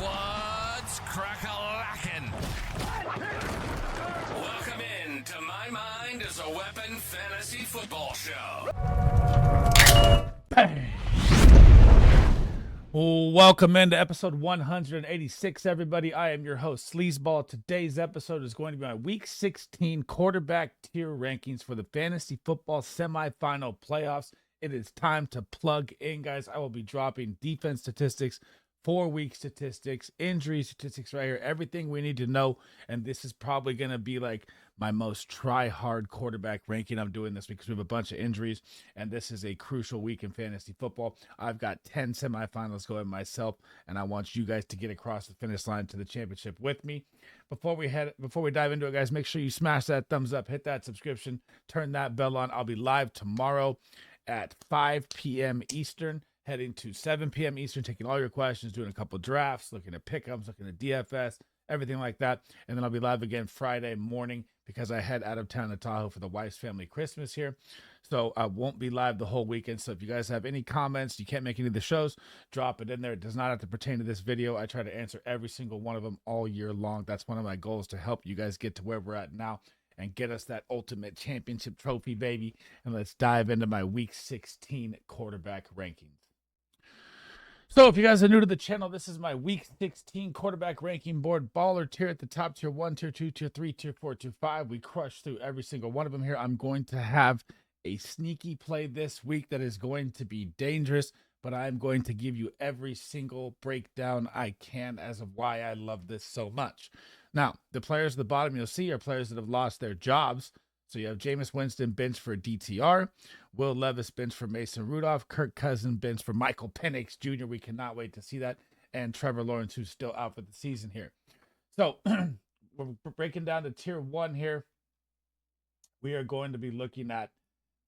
What's crack-a-lackin'? Welcome in to My Mind is a Weapon Fantasy Football Show. Welcome into episode 186, everybody. I am your host, SleezBall. Today's episode is going to be my Week 16 quarterback tier rankings for the fantasy football semifinal playoffs. It is time to plug in, guys. I will be dropping defense statistics, 4-week statistics, injury statistics right here, everything we need to know. And this is probably going to be like my most try-hard quarterback ranking I'm doing this week because we have a bunch of injuries, and this is a crucial week in fantasy football. I've got 10 semifinals going myself, and I want you guys to get across the finish line to the championship with me. Before we dive into it, guys, make sure you smash that thumbs up, hit that subscription, turn that bell on. I'll be live tomorrow at 5 p.m. Eastern, heading to 7 p.m. Eastern, taking all your questions, doing a couple drafts, looking at pickups, looking at DFS, everything like that. And then I'll be live again Friday morning because I head out of town to Tahoe for the wife's family Christmas here. So I won't be live the whole weekend. So if you guys have any comments, you can't make any of the shows, drop it in there. It does not have to pertain to this video. I try to answer every single one of them all year long. That's one of my goals, to help you guys get to where we're at now and get us that ultimate championship trophy, baby. And let's dive into my Week 16 quarterback rankings. So if you guys are new to the channel, this is my Week 16 quarterback ranking board. Baller tier at the top, tier 1, tier 2, tier 3, tier 4, tier 5. We crush through every single one of them here. I'm going to have a sneaky play this week that is going to be dangerous, but I'm going to give you every single breakdown I can as of why I love this so much. Now, the players at the bottom you'll see are players that have lost their jobs. So you have Jameis Winston bench for DTR, Will Levis bench for Mason Rudolph, Kirk Cousins bench for Michael Penix Jr. We cannot wait to see that. And Trevor Lawrence, who's still out for the season here. So we're breaking down to tier 1 here. We are going to be looking at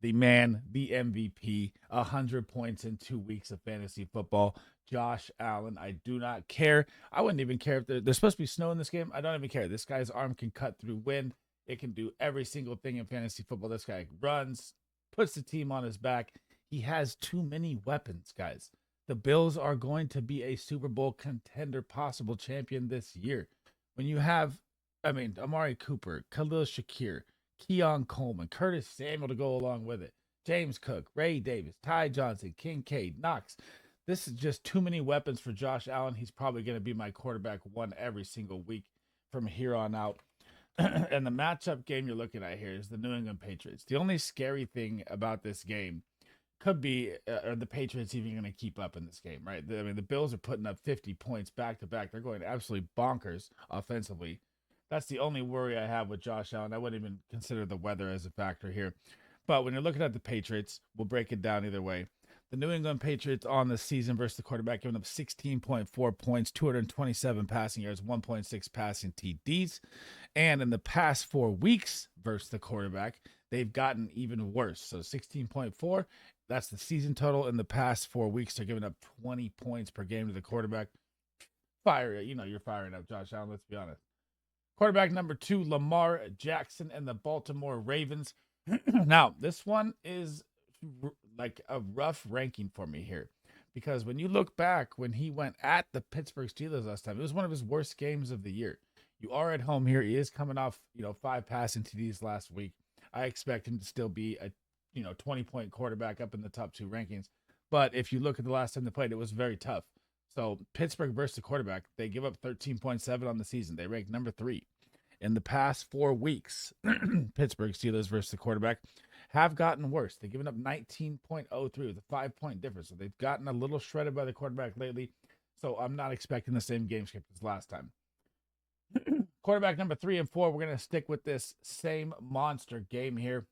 the man, the MVP, 100 points in 2 weeks of fantasy football, Josh Allen. I do not care. I wouldn't even care if there's supposed to be snow in this game. I don't even care. This guy's arm can cut through wind. It can do every single thing in fantasy football. This guy runs, puts the team on his back. He has too many weapons, guys. The Bills are going to be a Super Bowl contender, possible champion this year. When you have, Amari Cooper, Khalil Shakir, Keon Coleman, Curtis Samuel to go along with it, James Cook, Ray Davis, Ty Johnson, Kincaid, Knox. This is just too many weapons for Josh Allen. He's probably going to be my quarterback 1 every single week from here on out. And the matchup game you're looking at here is the New England Patriots. The only scary thing about this game could be, are the Patriots even going to keep up in this game, right? The Bills are putting up 50 points back to back. They're going absolutely bonkers offensively. That's the only worry I have with Josh Allen. I wouldn't even consider the weather as a factor here. But when you're looking at the Patriots, we'll break it down either way. The New England Patriots on the season versus the quarterback, giving up 16.4 points, 227 passing yards, 1.6 passing TDs. And in the past 4 weeks versus the quarterback, they've gotten even worse. So 16.4, that's the season total. In the past 4 weeks, they're giving up 20 points per game to the quarterback. You're firing up Josh Allen, let's be honest. Quarterback number 2, Lamar Jackson and the Baltimore Ravens. Now, this one is like a rough ranking for me here, because when you look back when he went at the Pittsburgh Steelers last time, it was one of his worst games of the year. You are at home here. He is coming off, 5 passing TDs last week. I expect him to still be a, 20-point quarterback up in the top 2 rankings. But if you look at the last time they played, it was very tough. So Pittsburgh versus the quarterback, they give up 13.7 on the season. They rank number 3. In the past 4 weeks, Pittsburgh Steelers versus the quarterback have gotten worse. They've given up 19.03 with a 5-point difference. So they've gotten a little shredded by the quarterback lately. So I'm not expecting the same game script as last time. Quarterback number 3 and 4, we're going to stick with this same monster game here.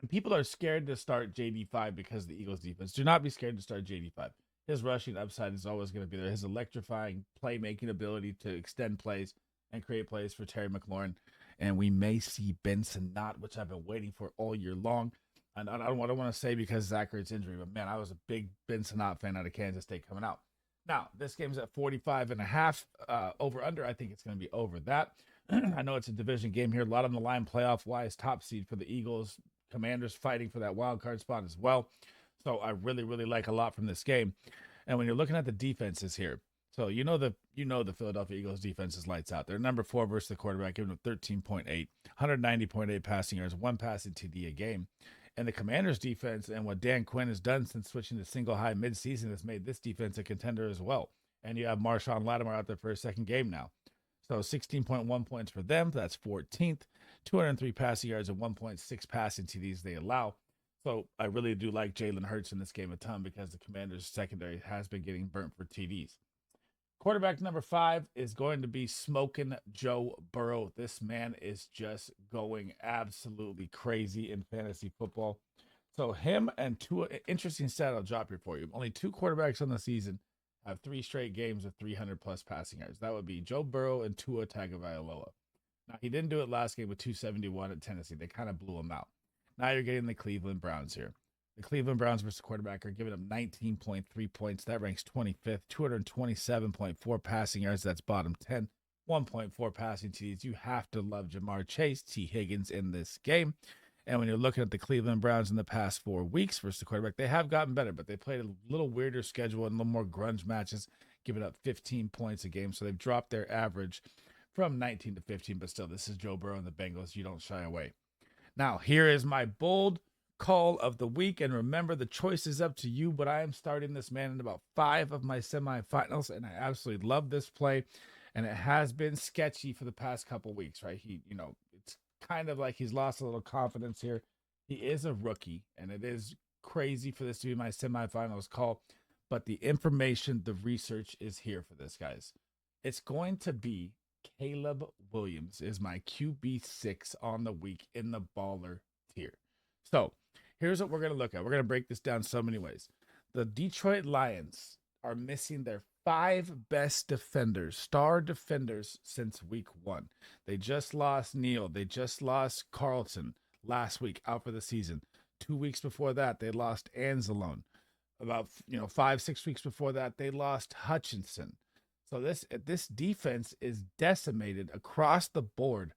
And people are scared to start JD5 because of the Eagles defense. Do not be scared to start JD5. His rushing upside is always going to be there. His electrifying playmaking ability to extend plays and create plays for Terry McLaurin. And we may see Benson Knott, which I've been waiting for all year long. And I don't want to say because Zach Ertz's injury, but man, I was a big Benson Knott fan out of Kansas State coming out. Now, this game's at 45.5. Over under, I think it's going to be over that. I know it's a division game here. A lot on the line playoff-wise. Top seed for the Eagles. Commanders fighting for that wild card spot as well. So I really, really like a lot from this game. And when you're looking at the defenses here, So the Philadelphia Eagles defense is lights out. They're number 4 versus the quarterback, giving up 13.8, 190.8 passing yards, 1 passing TD a game. And the Commanders defense and what Dan Quinn has done since switching to single high midseason has made this defense a contender as well. And you have Marshawn Lattimore out there for his second game now. So 16.1 points for them. That's 14th. 203 passing yards and 1.6 passing TDs they allow. So I really do like Jaylen Herz in this game a ton because the Commanders' secondary has been getting burnt for TDs. Quarterback number 5 is going to be smoking Joe Burrow. This man is just going absolutely crazy in fantasy football. So him and Tua, interesting stat I'll drop here for you. Only 2 quarterbacks on the season have 3 straight games of 300-plus passing yards. That would be Joe Burrow and Tua Tagovailoa. Now, he didn't do it last game with 271 at Tennessee. They kind of blew him out. Now you're getting the Cleveland Browns here. The Cleveland Browns versus quarterback are giving up 19.3 points. That ranks 25th, 227.4 passing yards. That's bottom 10, 1.4 passing TDs. You have to love Jamar Chase, T. Higgins in this game. And when you're looking at the Cleveland Browns in the past 4 weeks versus the quarterback, they have gotten better, but they played a little weirder schedule and a little more grunge matches, giving up 15 points a game. So they've dropped their average from 19 to 15, but still, this is Joe Burrow and the Bengals. You don't shy away. Now, here is my bold call of the week, and remember, the choice is up to you, but I am starting this man in about 5 of my semifinals, and I absolutely love this play, and it has been sketchy for the past couple weeks, right? It's kind of like he's lost a little confidence here. He is a rookie, and it is crazy for this to be my semifinals call, but the information, the research is here for this, guys. It's going to be Caleb Williams is my QB6 on the week in the baller tier. So here's what we're going to look at. We're going to break this down so many ways. The Detroit Lions are missing their 5 best defenders, star defenders, since week 1. They just lost Neal. They just lost Carlton last week, out for the season. 2 weeks before that, they lost Anzalone. About 5-6 weeks before that, they lost Hutchinson. So this defense is decimated across the board.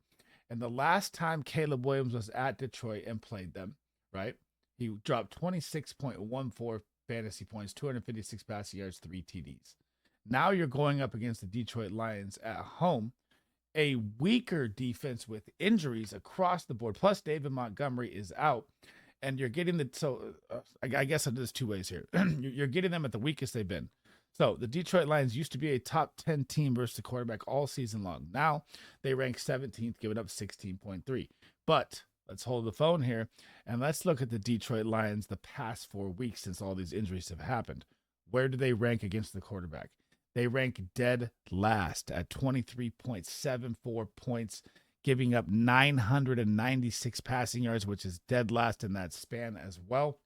And the last time Caleb Williams was at Detroit and played them, right, he dropped 26.14 fantasy points, 256 passing yards, 3 TDs. Now you're going up against the Detroit Lions at home, a weaker defense with injuries across the board. Plus, David Montgomery is out. And you're getting I guess there's 2 ways here. You're getting them at the weakest they've been. So the Detroit Lions used to be a top 10 team versus the quarterback all season long. Now they rank 17th, giving up 16.3. But let's hold the phone here and let's look at the Detroit Lions the past 4 weeks since all these injuries have happened. Where do they rank against the quarterback? They rank dead last at 23.74 points, giving up 996 passing yards, which is dead last in that span as well.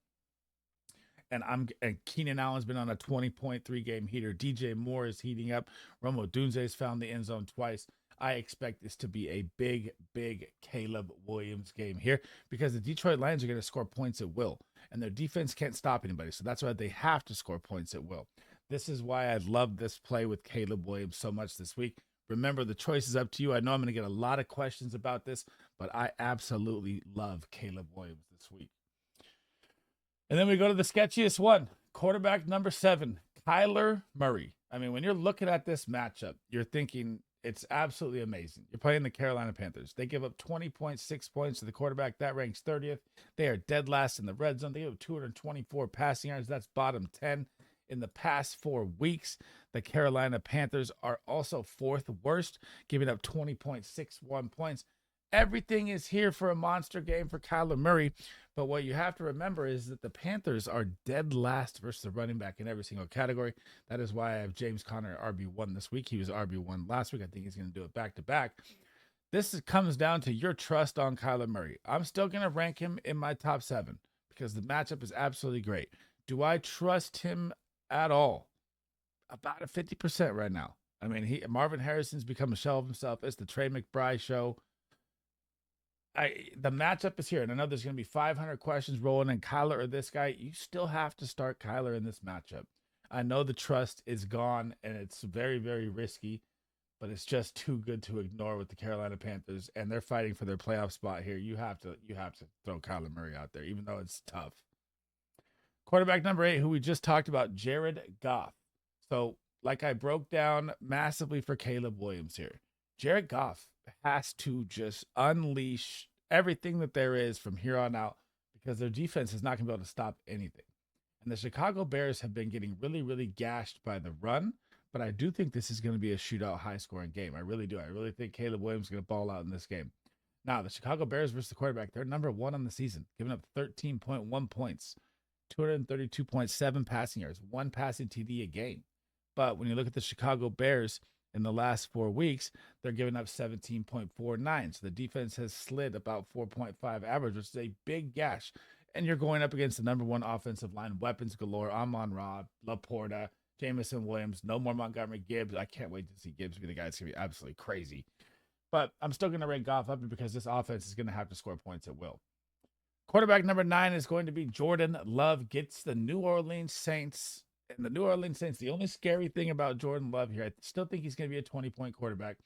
And Keenan Allen's been on a 20.3 game heater. DJ Moore is heating up. Rome Odunze's found the end zone twice. I expect this to be a big, big Caleb Williams game here because the Detroit Lions are going to score points at will, and their defense can't stop anybody. So that's why they have to score points at will. This is why I love this play with Caleb Williams so much this week. Remember, the choice is up to you. I know I'm going to get a lot of questions about this, but I absolutely love Caleb Williams this week. And then we go to the sketchiest one, quarterback number 7, Kyler Murray. I mean, when you're looking at this matchup, you're thinking it's absolutely amazing. You're playing the Carolina Panthers. They give up 20.6 points to the quarterback. That ranks 30th. They are dead last in the red zone. They give up 224 passing yards. That's bottom 10. In the past 4 weeks, the Carolina Panthers are also 4th worst, giving up 20.61 points. Everything is here for a monster game for Kyler Murray. But what you have to remember is that the Panthers are dead last versus the running back in every single category. That is why I have James Conner at RB1 this week. He was RB1 last week. I think he's going to do it back-to-back. This comes down to your trust on Kyler Murray. I'm still going to rank him in my top 7 because the matchup is absolutely great. Do I trust him at all? About a 50% right now. I mean, Marvin Harrison's become a shell of himself. It's the Trey McBride show. The matchup is here, and I know there's going to be 500 questions rolling in Kyler or this guy. You still have to start Kyler in this matchup. I know the trust is gone, and it's very, very risky, but it's just too good to ignore with the Carolina Panthers, and they're fighting for their playoff spot here. You have to throw Kyler Murray out there, even though it's tough. Quarterback number 8, who we just talked about, Jared Goff. So like I broke down massively for Caleb Williams here, Jared Goff has to just unleash everything that there is from here on out because their defense is not going to be able to stop anything. And the Chicago Bears have been getting really, really gashed by the run, but I do think this is going to be a shootout, high-scoring game. I really do. I really think Caleb Williams is going to ball out in this game. Now, the Chicago Bears versus the quarterback, they're number 1 on the season, giving up 13.1 points, 232.7 passing yards, 1 passing TD a game. But when you look at the Chicago Bears in the last 4 weeks, they're giving up 17.49. So the defense has slid about 4.5 average, which is a big gash. And you're going up against the number 1 offensive line, weapons galore, Amon-Ra, Laporta, Jameson Williams, no more Montgomery Gibbs. I can't wait to see Gibbs be the guy that's going to be absolutely crazy. But I'm still going to rank Goff up because this offense is going to have to score points at will. Quarterback number 9 is going to be Jordan Love, gets the New Orleans Saints. And the New Orleans Saints, the only scary thing about Jordan Love here, I still think he's going to be a 20-point quarterback,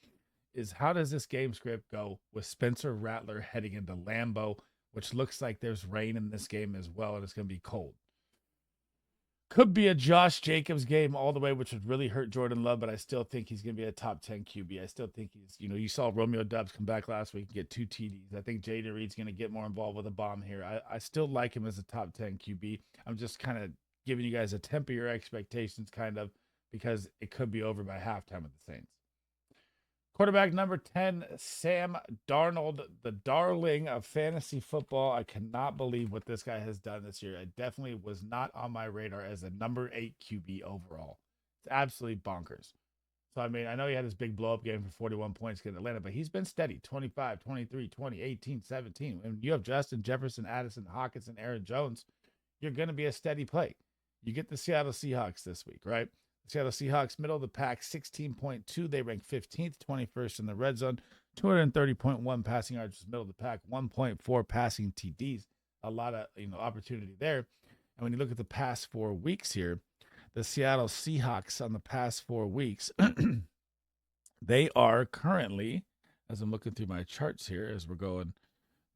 is how does this game script go with Spencer Rattler heading into Lambeau, which looks like there's rain in this game as well, and it's going to be cold. Could be a Josh Jacobs game all the way, which would really hurt Jordan Love, but I still think he's going to be a top 10 QB. I still think he's, you saw Romeo Doubs come back last week and get 2 TDs. I think Jaden Reed's going to get more involved with a bomb here. I still like him as a top 10 QB. I'm just kind of giving you guys a temper your expectations kind of because it could be over by halftime with the Saints. Quarterback number 10, Sam Darnold, the darling of fantasy football. I cannot believe what this guy has done this year. I definitely was not on my radar as a number 8 QB overall. It's absolutely bonkers. So, I mean, I know he had his big blow-up game for 41 points against Atlanta, but he's been steady, 25, 23, 20, 18, 17. And you have Justin Jefferson, Addison, Hawkinson, Aaron Jones, you're going to be a steady play. You get the Seattle Seahawks this week, right? Seattle Seahawks, middle of the pack, 16.2. They rank 15th, 21st in the red zone, 230.1 passing yards, middle of the pack, 1.4 passing TDs. A lot of opportunity there. And when you look at the past 4 weeks here, the Seattle Seahawks on the past 4 weeks, they are currently, as I'm looking through my charts here, as we're going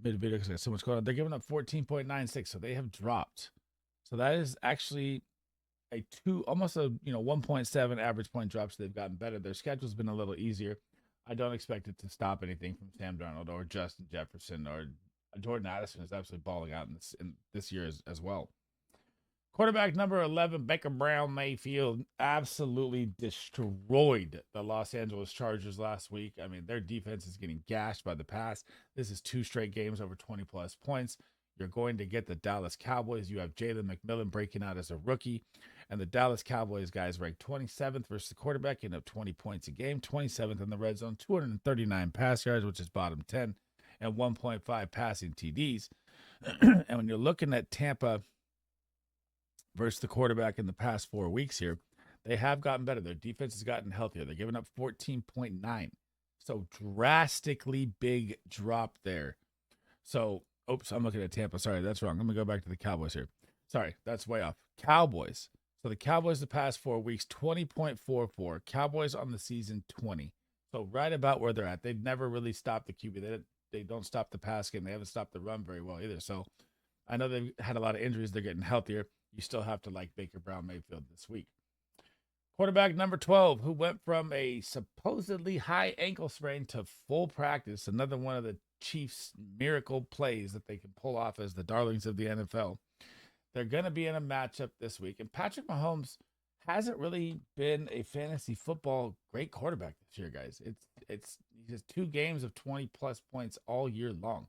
mid-video because there's so much going on, they're giving up 14.96, so they have dropped. So that is actually almost a 1.7 average point drop, so they've gotten better. Their schedule's been a little easier. I don't expect it to stop anything from Sam Darnold or Justin Jefferson, or Jordan Addison is absolutely balling out in this year as well. Quarterback number 11, Baker Mayfield, absolutely destroyed the Los Angeles Chargers last week. I mean, their defense is getting gashed by the pass. This is 2 straight games over 20-plus points. You're going to get the Dallas Cowboys. You have Jalen McMillan breaking out as a rookie. And the Dallas Cowboys guys ranked 27th versus the quarterback, getting up 20 points a game, 27th in the red zone, 239 pass yards, which is bottom 10, and 1.5 passing TDs. And when you're looking at Tampa versus the quarterback in the past 4 weeks here, they have gotten better. Their defense has gotten healthier. They're giving up 14.9. So drastically big drop there. So, oops, I'm looking at Tampa. Sorry, that's wrong. I'm going to go back to the Cowboys here. Sorry, that's way off. Cowboys. So the Cowboys the past 4 weeks, 20.44. Cowboys on the season, 20. So right about where they're at. They've never really stopped the QB. They don't stop the pass game. They haven't stopped the run very well either. So I know they've had a lot of injuries. They're getting healthier. You still have to like Baker Mayfield this week. Quarterback number 12, who went from a supposedly high ankle sprain to full practice. Another one of the Chiefs' miracle plays that they can pull off as the darlings of the NFL. They're going to be in a matchup this week. And Patrick Mahomes hasn't really been a fantasy football great quarterback this year, guys. He has 2 games of 20-plus points all year long.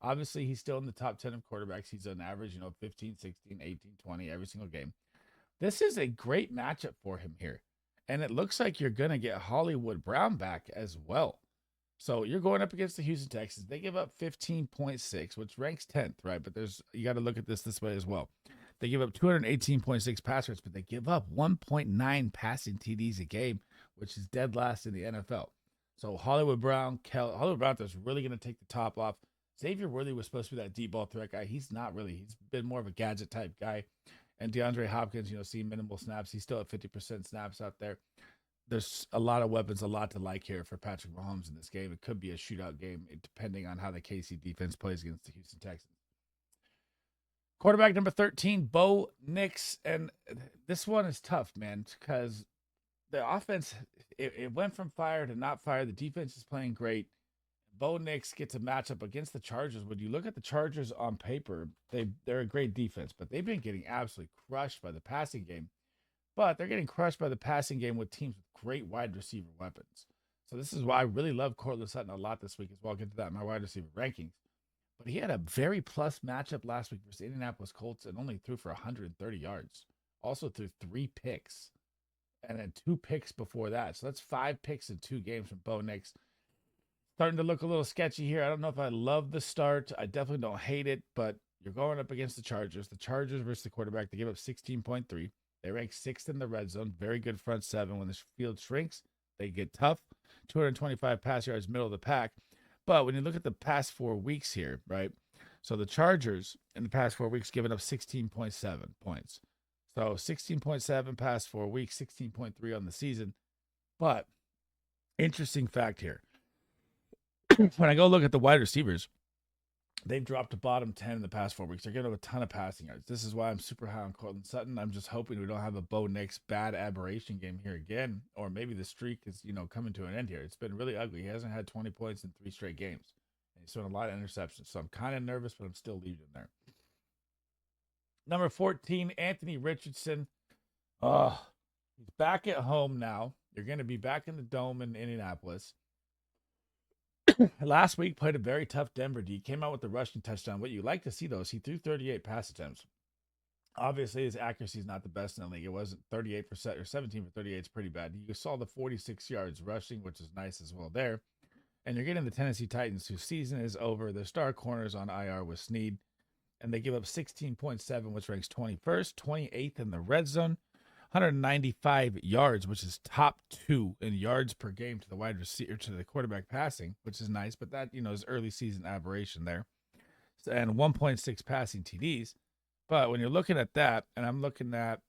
Obviously, he's still in the top 10 of quarterbacks. He's on average, 15, 16, 18, 20 every single game. This is a great matchup for him here. And it looks like you're going to get Hollywood Brown back as well. So you're going up against the Houston Texans. They give up 15.6, which ranks 10th, right? But you got to look at this way as well. They give up 218.6 pass rates, but they give up 1.9 passing TDs a game, which is dead last in the NFL. So Hollywood Brown is really going to take the top off. Xavier Worthy was supposed to be that deep ball threat guy. He's not really. He's been more of a gadget type guy. And DeAndre Hopkins, seeing minimal snaps. He's still at 50% snaps out there. There's a lot of weapons, a lot to like here for Patrick Mahomes in this game. It could be a shootout game, depending on how the KC defense plays against the Houston Texans. Quarterback number 13, Bo Nix. And this one is tough, man, because the offense, it went from fire to not fire. The defense is playing great. Bo Nix gets a matchup against the Chargers. When you look at the Chargers on paper, they're a great defense, but they've been getting absolutely crushed by the passing game. But they're getting crushed by the passing game with teams with great wide receiver weapons. So this is why I really love Cortland Sutton a lot this week as well. I'll get to that in my wide receiver rankings. But he had a very plus matchup last week versus Indianapolis Colts and only threw for 130 yards. Also threw 3 picks and then 2 picks before that. So that's 5 picks in 2 games from Bo Nix. Starting to look a little sketchy here. I don't know if I love the start. I definitely don't hate it, but you're going up against the Chargers. The Chargers versus the quarterback, they give up 16.3. They rank 6th in the red zone. Very good front 7. When the field shrinks, they get tough. 225 pass yards, middle of the pack. But when you look at the past 4 weeks here, right? So the Chargers in the past 4 weeks giving up 16.7 points. So 16.7 past 4 weeks, 16.3 on the season. But interesting fact here. When I go look at the wide receivers, they've dropped to bottom 10 in the past 4 weeks. They're giving up a ton of passing yards. This is why I'm super high on Cortland Sutton. I'm just hoping we don't have a Bo Nix bad aberration game here again, or maybe the streak is, coming to an end here. It's been really ugly. He hasn't had 20 points in 3 straight games. And he's thrown a lot of interceptions. So I'm kind of nervous, but I'm still leaving him there. Number 14, Anthony Richardson. He's back at home now. You're going to be back in the Dome in Indianapolis. Last week played a very tough Denver D. Came out with the rushing touchdown. What you like to see, though, is he threw 38 pass attempts. Obviously, his accuracy is not the best in the league. It wasn't 38% or 17 for 38. It's pretty bad. You saw the 46 yards rushing, which is nice as well there. And you're getting the Tennessee Titans, whose season is over. Their star corners on IR with Snead. And they give up 16.7, which ranks 21st, 28th in the red zone. 195 yards, which is top 2 in yards per game to the wide receiver, to the quarterback passing, which is nice, but that, is early season aberration there. And 1.6 passing TDs. But when you're looking at that, and I'm looking at,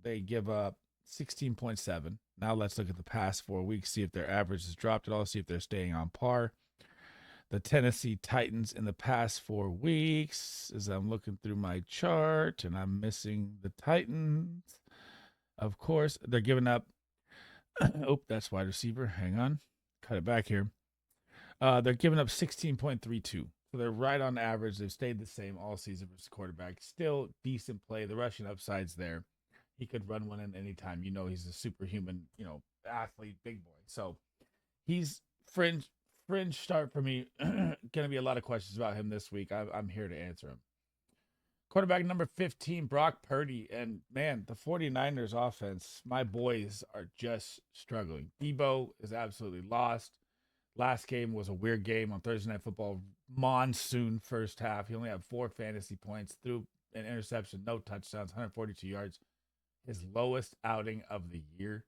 they give up 16.7. Now let's look at the past 4 weeks, see if their average has dropped at all, see if they're staying on par. The Tennessee Titans in the past 4 weeks, as I'm looking through my chart, and I'm missing the Titans. Of course, they're giving up. That's wide receiver. Hang on. Cut it back here. They're giving up 16.32. So they're right on average. They've stayed the same all season versus quarterback. Still decent play. The rushing upside's there. He could run one in any time. He's a superhuman, athlete, big boy. So he's fringe start for me. Going to be a lot of questions about him this week. I'm here to answer them. Quarterback number 15, Brock Purdy. And, man, the 49ers offense, my boys are just struggling. Debo is absolutely lost. Last game was a weird game on Thursday Night Football. Monsoon first half. He only had 4 fantasy points, threw an interception, no touchdowns, 142 yards. His lowest outing of the year.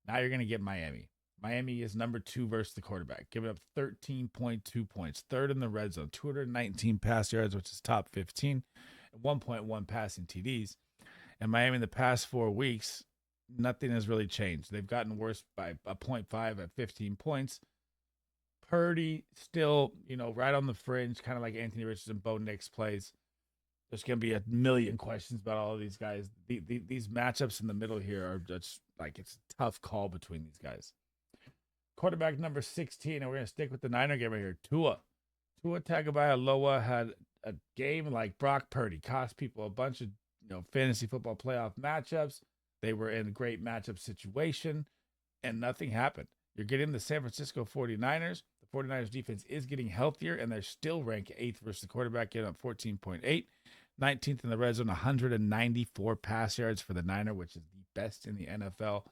Now you're going to get Miami. Miami is number 2 versus the quarterback, giving up 13.2 points, 3rd in the red zone, 219 pass yards, which is top 15, and 1.1 passing TDs. And Miami in the past 4 weeks, nothing has really changed. They've gotten worse by a 0.5 at 15 points. Purdy still, right on the fringe, kind of like Anthony Richardson, Bo Nix plays. There's going to be a million questions about all of these guys. These matchups in the middle here are just like, it's a tough call between these guys. Quarterback number 16, and we're going to stick with the Niner game right here. Tua Tagovailoa had a game like Brock Purdy, cost people a bunch of fantasy football playoff matchups. They were in a great matchup situation, and nothing happened. You're getting the San Francisco 49ers. The 49ers defense is getting healthier, and they're still ranked 8th versus the quarterback, getting up 14.8. 19th in the red zone, 194 pass yards for the Niner, which is the best in the NFL.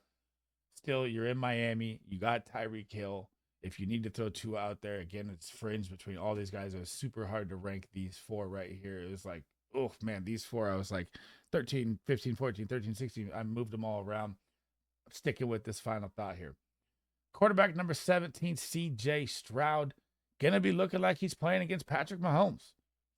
Still, you're in Miami. You got Tyreek Hill. If you need to throw 2 out there, again, it's fringe between all these guys. It was super hard to rank these 4 right here. It was like, oh, man, these 4, I was like 13, 15, 14, 13, 16. I moved them all around. I'm sticking with this final thought here. Quarterback number 17, C.J. Stroud. Going to be looking like he's playing against Patrick Mahomes.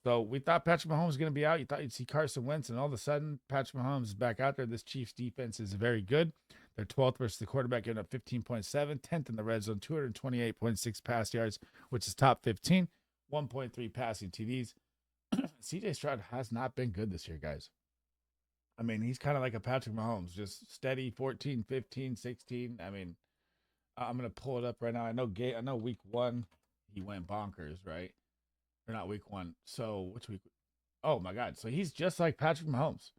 So we thought Patrick Mahomes was going to be out. You thought you'd see Carson Wentz, and all of a sudden, Patrick Mahomes is back out there. This Chiefs defense is very good. They're 12th versus the quarterback, giving up 15.7, 10th in the red zone, 228.6 pass yards, which is top 15, 1.3 passing TDs. CJ Stroud has not been good this year, guys. I mean, he's kind of like a Patrick Mahomes, just steady 14, 15, 16. I mean, I'm going to pull it up right now. I know week one, he went bonkers, right? Or not week one. So which week? Oh my God. So he's just like Patrick Mahomes.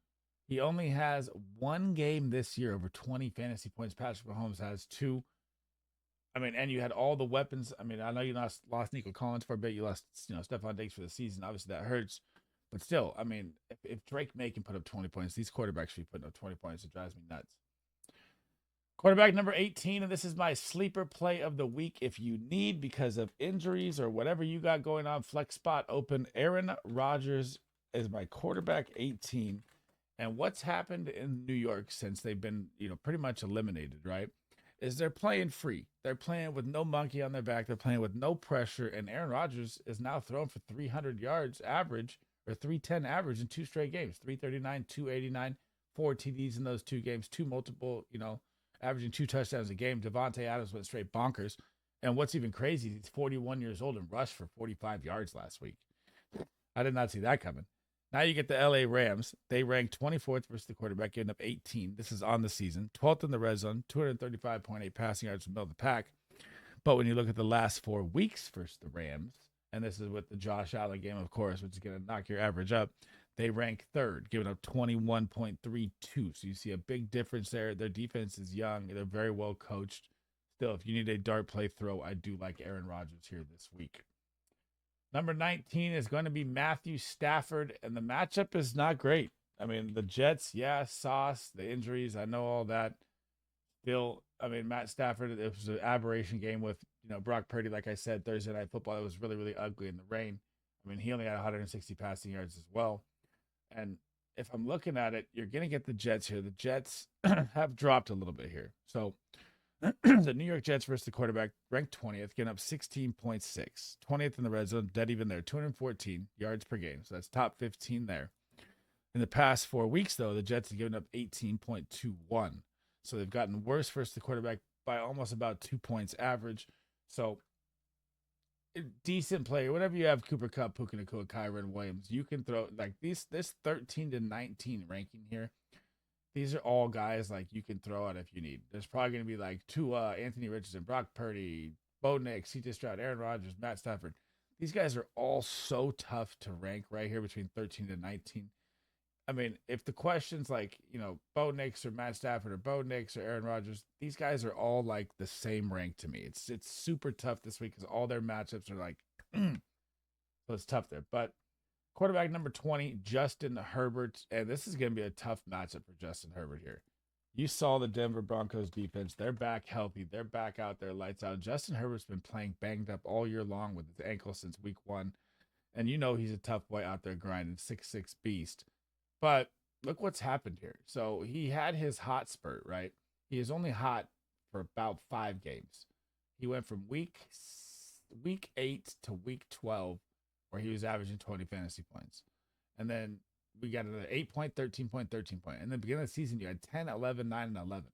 He only has one game this year over 20 fantasy points. Patrick Mahomes has two. I mean, and you had all the weapons. I mean, I know you lost Nico Collins for a bit. You lost, Stephon Diggs for the season. Obviously, that hurts. But still, I mean, if Drake May can put up 20 points, these quarterbacks should be putting up 20 points. It drives me nuts. Quarterback number 18, and this is my sleeper play of the week. If you need, because of injuries or whatever you got going on, flex spot open. Aaron Rodgers is my quarterback 18. And what's happened in New York since they've been, pretty much eliminated, right? Is they're playing free. They're playing with no monkey on their back. They're playing with no pressure. And Aaron Rodgers is now throwing for 300 yards average or 310 average in two straight games, 339, 289, 4 TDs in those two games, two multiple, averaging 2 touchdowns a game. Devontae Adams went straight bonkers. And what's even crazy, he's 41 years old and rushed for 45 yards last week. I did not see that coming. Now you get the LA Rams. They ranked 24th versus the quarterback, getting up 18. This is on the season. 12th in the red zone, 235.8 passing yards from the middle of the pack. But when you look at the last 4 weeks versus the Rams, and this is with the Josh Allen game, of course, which is going to knock your average up, they rank third, giving up 21.32. So you see a big difference there. Their defense is young. They're very well coached. Still, if you need a dart play throw, I do like Aaron Rodgers here this week. Number 19 is going to be Matthew Stafford, and the matchup is not great. I mean, the Jets, Sauce, the injuries, I know all that. Still, I mean, Matt Stafford, it was an aberration game with, Brock Purdy, like I said, Thursday Night Football. It was really, really ugly in the rain. I mean, he only had 160 passing yards as well. And if I'm looking at it, you're going to get the Jets here. The Jets have dropped a little bit here. So the New York Jets versus the quarterback, ranked 20th, getting up 16.6. 20th in the red zone, dead even there, 214 yards per game. So that's top 15 there. In the past 4 weeks, though, the Jets have given up 18.21. So they've gotten worse versus the quarterback by almost about 2 points average. So decent player. Whenever you have Cooper Kupp, Puka Nacua, Kyron Williams, you can throw like this 13 to 19 ranking here. These are all guys like you can throw out if you need. There's probably going to be like Tua, Anthony Richardson, Brock Purdy, Bo Nix, C.J. Stroud, Aaron Rodgers, Matt Stafford. These guys are all so tough to rank right here between 13 to 19. I mean, if the question's like, Bo Nix or Matt Stafford or Bo Nix or Aaron Rodgers, these guys are all like the same rank to me. It's super tough this week because all their matchups are like, so it's tough there. But quarterback number 20, Justin Herbert. And this is going to be a tough matchup for Justin Herbert here. You saw the Denver Broncos defense. They're back healthy. They're back out there, lights out. Justin Herbert's been playing banged up all year long with his ankle since week 1. And he's a tough boy out there grinding, 6'6" beast. But look what's happened here. So he had his hot spurt, right? He is only hot for about 5 games. He went from week 8 to week 12, where he was averaging 20 fantasy points. And then we got another 8 point, 13 point, 13 point. And in the beginning of the season, you had 10, 11, 9, and 11.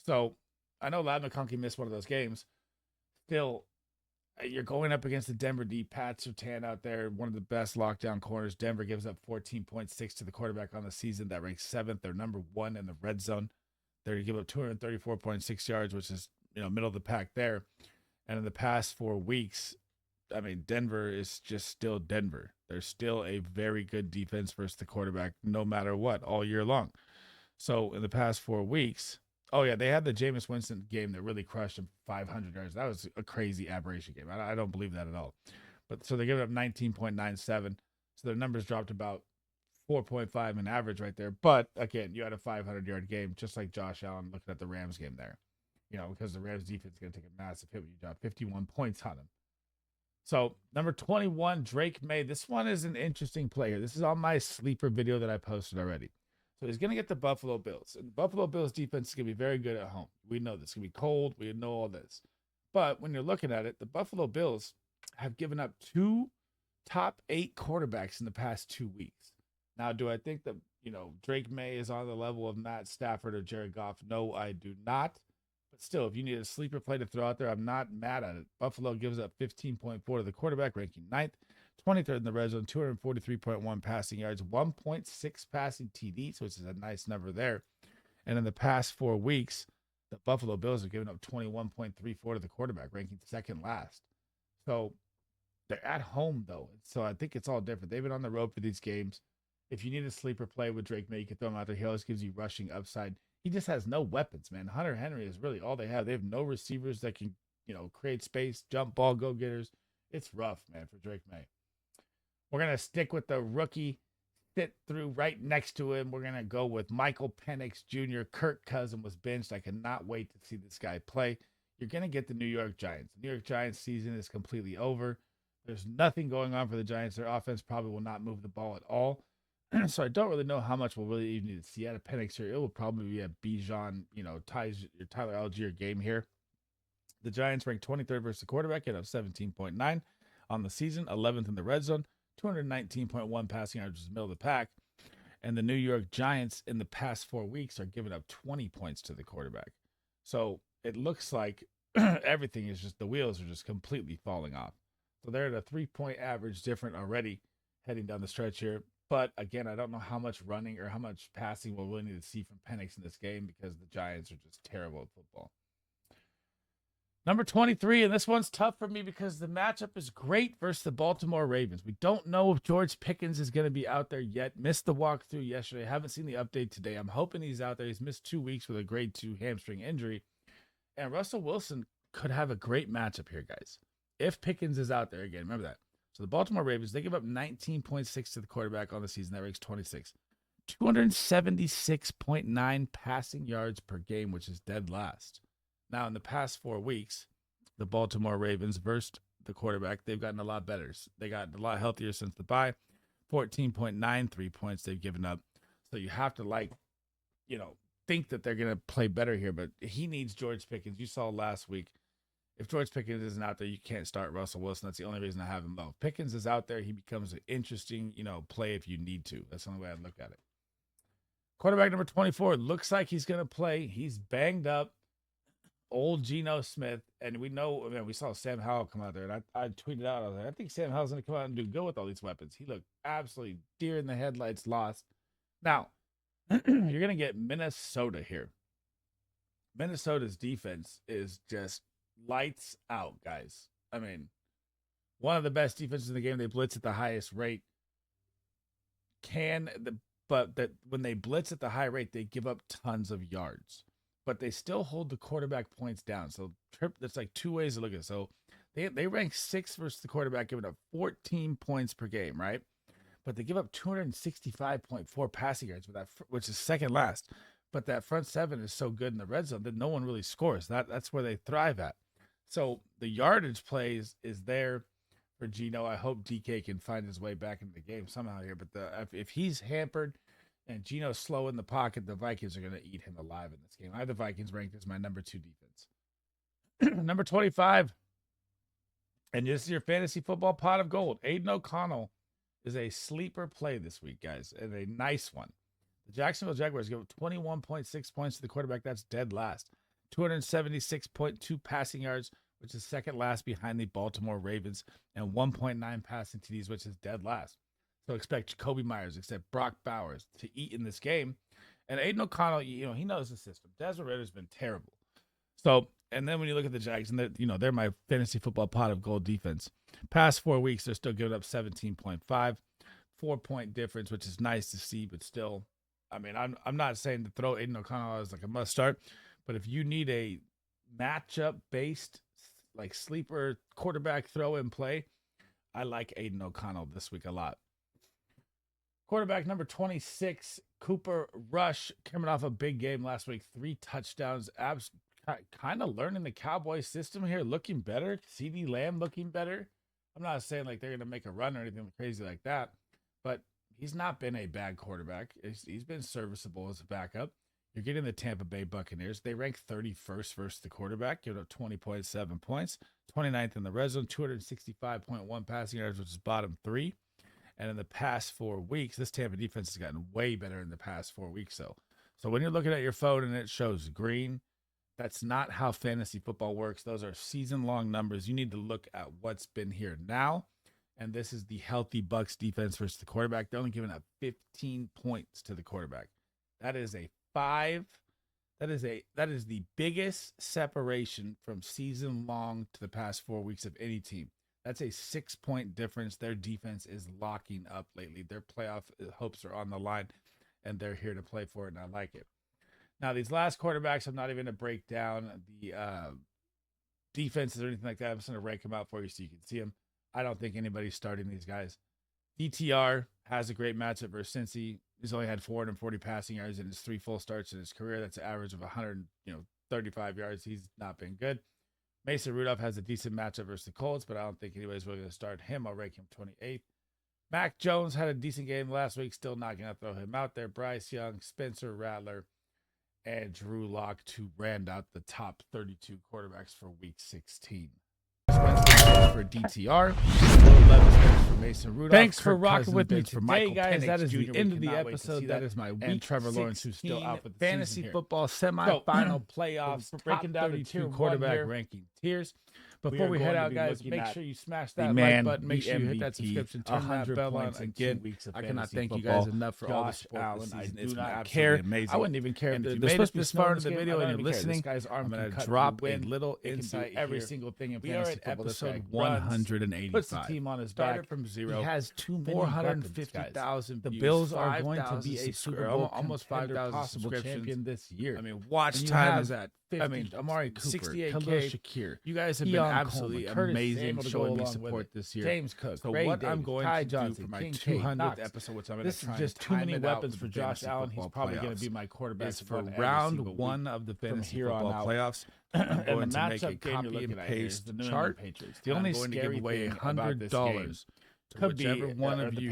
So I know Ladd McConkey missed one of those games. Still, you're going up against the Denver D. Pat Surtain out there, one of the best lockdown corners. Denver gives up 14.6 to the quarterback on the season. That ranks 7th. They're number 1 in the red zone. They give up 234.6 yards, which is middle of the pack there. And in the past 4 weeks, I mean, Denver is just still Denver. They're still a very good defense versus the quarterback, no matter what, all year long. So in the past 4 weeks, they had the Jameis Winston game that really crushed them 500 yards. That was a crazy aberration game. I don't believe that at all. But so they gave up 19.97. So their numbers dropped about 4.5 in average right there. But again, you had a 500-yard game, just like Josh Allen looking at the Rams game there. Because the Rams defense is going to take a massive hit when you drop 51 points on them. So number 21, Drake May. This one is an interesting player. This is on my sleeper video that I posted already. So he's going to get the Buffalo Bills. And the Buffalo Bills defense is going to be very good at home. We know this. It's going to be cold. We know all this. But when you're looking at it, the Buffalo Bills have given up 2 top 8 quarterbacks in the past 2 weeks. Now, do I think that, Drake May is on the level of Matt Stafford or Jared Goff? No, I do not. But still, if you need a sleeper play to throw out there, I'm not mad at it. Buffalo gives up 15.4 to the quarterback, ranking 9th, 23rd in the red zone, 243.1 passing yards, 1.6 passing TDs, which is a nice number there. And in the past 4 weeks, the Buffalo Bills have given up 21.34 to the quarterback, ranking second last. So they're at home, though. So I think it's all different. They've been on the road for these games. If you need a sleeper play with Drake May, you can throw him out there. He always gives you rushing upside. He just has no weapons, man. Hunter Henry is really all they have. They have no receivers that can, create space, jump ball, go-getters. It's rough, man, for Drake May. We're going to stick with the rookie sit through right next to him. We're going to go with Michael Penix Jr. Kirk Cousins was benched. I cannot wait to see this guy play. You're going to get the New York Giants. The New York Giants season is completely over. There's nothing going on for the Giants. Their offense probably will not move the ball at all. So I don't really know how much we'll really even need to see out of Penix here. It will probably be a Bijan, Tyler Algier game here. The Giants ranked 23rd versus the quarterback at 17.9 on the season, 11th in the red zone, 219.1 passing yards, which is middle of the pack. And the New York Giants in the past 4 weeks are giving up 20 points to the quarterback. So it looks like everything is just, the wheels are just completely falling off. So they're at a 3-point average different already heading down the stretch here. But again, I don't know how much running or how much passing we'll really need to see from Penix in this game because the Giants are just terrible at football. Number 23, and this one's tough for me because the matchup is great versus the Baltimore Ravens. We don't know if George Pickens is going to be out there yet. Missed the walkthrough yesterday. Haven't seen the update today. I'm hoping he's out there. He's missed 2 weeks with a grade 2 hamstring injury. And Russell Wilson could have a great matchup here, guys. If Pickens is out there again, remember that. So the Baltimore Ravens, they give up 19.6 to the quarterback on the season. That ranks 26. 276.9 passing yards per game, which is dead last. Now, in the past 4 weeks, the Baltimore Ravens versed the quarterback. They've gotten a lot better. They got a lot healthier since the bye. 14.93 points they've given up. So you have to think that they're going to play better here, but he needs George Pickens. You saw last week. If George Pickens isn't out there, you can't start Russell Wilson. That's the only reason I have him low. If Pickens is out there, he becomes an interesting, play if you need to. That's the only way I'd look at it. Quarterback number 24 looks like he's going to play. He's banged up. Old Geno Smith, and we saw Sam Howell come out there, and I tweeted out, I was like, I think Sam Howell's going to come out and do good with all these weapons. He looked absolutely deer in the headlights lost. Now, you're going to get Minnesota here. Minnesota's defense is just lights out, guys. I mean, one of the best defenses in the game. They blitz at the highest rate. But when they blitz at the high rate, they give up tons of yards. But they still hold the quarterback points down. So that's like 2 ways to look at it. So they rank 6th versus the quarterback, giving up 14 points per game, right? But they give up 265.4 passing yards, which is second last. But that front seven is so good in the red zone that no one really scores. That's where they thrive at. So the yardage plays is there for Geno. I hope DK can find his way back into the game somehow here. But if he's hampered and Geno's slow in the pocket, the Vikings are going to eat him alive in this game. I have the Vikings ranked as my number 2 defense. Number 25. And this is your fantasy football pot of gold. Aiden OConnell is a sleeper play this week, guys, and a nice one. The Jacksonville Jaguars give up 21.6 points to the quarterback. That's dead last. 276.2 passing yards, which is second last behind the Baltimore Ravens, and 1.9 passing TDs, which is dead last. So expect Jacoby Myers, expect Brock Bowers to eat in this game. And Aiden OConnell, he knows the system. Desmond Ritter's been terrible. So, and then when you look at the Jags, and they're my fantasy football pot of gold defense. Past 4 weeks, they're still giving up 17.5, 4-point difference, which is nice to see, but still, I mean, I'm not saying to throw Aiden OConnell as like a must start, but if you need a matchup-based, like sleeper quarterback throw and play, I like Aiden OConnell this week a lot. Quarterback number 26, Cooper Rush, coming off a big game last week, 3 touchdowns. Kind of learning the Cowboys system here, looking better. CeeDee Lamb looking better. I'm not saying like they're going to make a run or anything crazy like that, but he's not been a bad quarterback. He's been serviceable as a backup. You're getting the Tampa Bay Buccaneers. They rank 31st versus the quarterback, giving up 20.7 points, 29th in the red zone, 265.1 passing yards, which is bottom 3. And in the past 4 weeks, this Tampa defense has gotten way better in the past 4 weeks. So when you're looking at your phone and it shows green, that's not how fantasy football works. Those are season-long numbers. You need to look at what's been here now And this is the healthy Bucs defense versus the quarterback. They're only giving up 15 points to the quarterback. That is a 5. That is the biggest separation from season long to the past 4 weeks of any team. That's a 6-point difference. Their defense is locking up lately. Their playoff hopes are on the line, and they're here to play for it, and I like it. Now, these last quarterbacks, I'm not even going to break down the defenses or anything like that. I'm just going to rank them out for you so you can see them. I don't think anybody's starting these guys. DTR has a great matchup versus Cincy. He's only had 440 passing yards in his 3 full starts in his career. That's an average of 135 yards. He's not been good. Mason Rudolph has a decent matchup versus the Colts, but I don't think anybody's really going to start him. I'll rank him 28th. Mac Jones had a decent game last week. Still not going to throw him out there. Bryce Young, Spencer Rattler, and Drew Lock to round out the top 32 quarterbacks for Week 16. For DTR, for Mason Rudolph. Thanks for rocking with me today, guys. That is the end of the episode. That is my week. Trevor Lawrence, who's still out for the fantasy football semifinal playoffs. Breaking down the 2 quarterback ranking tiers. Before we head out, guys, make sure you smash that like button. Make sure you hit that subscription. Turn that bell on again. I cannot thank you guys enough for all the support this season. It's been absolutely amazing. I wouldn't even care if you made it this far into the video and you're listening. I'm going to drop a little insight every single thing in fantasy football. Episode 185. Puts the team on his back from zero. He has 450,000. The Bills are going to be a Super Bowl, almost 5,000 possible champion this year. I mean, watch time is at 50. Amari Cooper, 68K. Shakir. You guys have been absolutely amazing showing me support this year. James Cook. So what I'm going to do for my 200th episode, which I'm going to try and just too many weapons for Josh Allen. He's probably going to be my quarterback for round 1 of the fantasy football playoffs. I'm going to make a copy and paste chart. The only scary away $100. Could whichever be one of you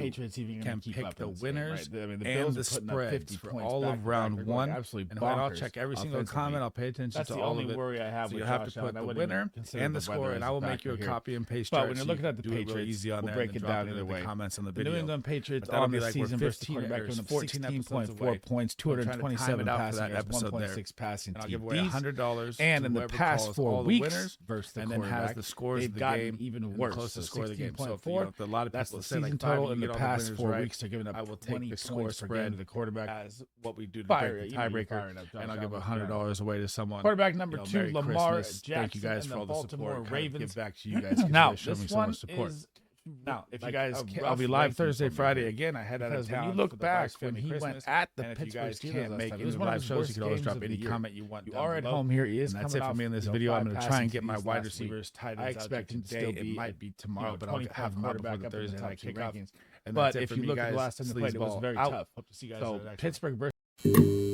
can pick the winners and the spreads for all of round 1. And I'll check every single comment. I'll pay attention to all of it. Worry I have so you have to put the winner and the score, and I will make you a copy and paste chart. But when you're looking at the Patriots, easy on we'll break it down in the comments on the video. New England Patriots on the season versus quarterback 14.4 points, 227 passing yards, 1.6 passing TDs. I'll give away $100. And in the past 4 weeks versus the quarterback, and then has the scores of the game even worse. Closest score of the game. So a lot that's the season total in the past 4 weeks. They're giving up. I will take the score spread to the quarterback as what we do to break the tiebreaker, and I'll give $100 away to someone. Quarterback number 2, Lamar Jackson. Thank you guys for all the support. Ravens. Give back to you guys. Now, show me so much support. Now, if you guys, I'll be live Thursday, Friday again. I head out of town. When you look back when he went at the Pittsburgh Steelers, make any live shows, you can always drop any comment you want. You are at home here. He is. That's it for me in this video. I'm going to try and get my wide receivers tight ends. I expect him to still be. It might be tomorrow, but I'll have him quarterback up Thursday night kickoff. But if you look at the last time they played, it was very tough. Hope to see you guys. So Pittsburgh versus.